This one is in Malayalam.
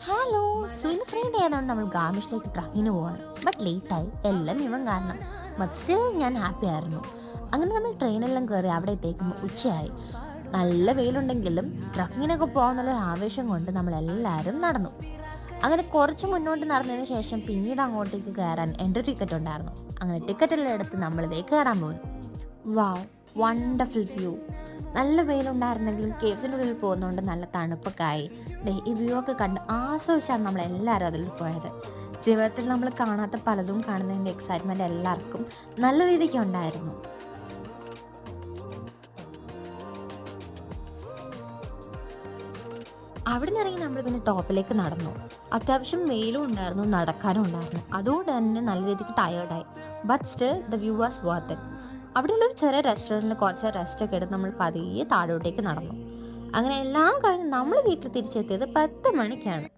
ഹലോ. സോ ഇന്ന് ഫ്രൈഡേ ആയതുകൊണ്ട് നമ്മൾ ഗാർമിഷിലേക്ക് ട്രക്കിങ്ങിന് പോവാണ്. ബട്ട് ലേറ്റായി, എല്ലാം ഇവൻ കാരണം. ബട്ട് സ്റ്റിൽ ഞാൻ ഹാപ്പി ആയിരുന്നു. അങ്ങനെ നമ്മൾ ട്രെയിനെല്ലാം കയറി അവിടെ എത്തിയേക്കുമ്പോൾ ഉച്ചയായി. നല്ല വെയിലുണ്ടെങ്കിലും ട്രക്കിങ്ങിനൊക്കെ പോകാന്നുള്ളൊരു ആവേശം കൊണ്ട് നമ്മളെല്ലാവരും നടന്നു. അങ്ങനെ കുറച്ച് മുന്നോട്ട് നടന്നതിന് ശേഷം പിന്നീട് അങ്ങോട്ടേക്ക് കയറാൻ എൻട്രി ടിക്കറ്റ് ഉണ്ടായിരുന്നു. അങ്ങനെ ടിക്കറ്റ് എല്ലാം എടുത്ത് നമ്മളിതേ കയറാൻ പോകുന്നു. വാവ്, വണ്ടർഫുൾ വ്യൂ. നല്ല വെയിലുണ്ടായിരുന്നെങ്കിലും കേവ്സിൻ്റെ ഉള്ളിൽ പോകുന്നതുകൊണ്ട് നല്ല തണുപ്പൊക്കെ ആയി. ദേ ഈ വ്യൂ ഒക്കെ കണ്ട് ആസ്വദിച്ചാണ് നമ്മളെല്ലാവരും അതിൽ പോയത്. ജീവിതത്തിൽ നമ്മൾ കാണാത്ത പലതും കാണുന്നതിൻ്റെ എക്സൈറ്റ്മെൻറ്റ് എല്ലാവർക്കും നല്ല രീതിക്ക് ഉണ്ടായിരുന്നു. അവിടെ നിന്ന് ഇറങ്ങി നമ്മൾ പിന്നെ ടോപ്പിലേക്ക് നടന്നു. അത്യാവശ്യം വെയിലും ഉണ്ടായിരുന്നു, നടക്കാനും ഉണ്ടായിരുന്നു. അതുകൊണ്ട് തന്നെ നല്ല രീതിക്ക് ടയേർഡായി. But still the view was worth it. അവിടെയുള്ളൊരു ചെറിയ റെസ്റ്റോറൻറ്റിൽ കുറച്ച് റെസ്റ്റൊക്കെ എടുത്ത് നമ്മൾ പതിയെ താഴോട്ടേക്ക് നടന്നു. അങ്ങനെ എല്ലാം കഴിഞ്ഞ് നമ്മൾ വീട്ടിൽ തിരിച്ചെത്തിയത് 10 മണിക്കാണ്.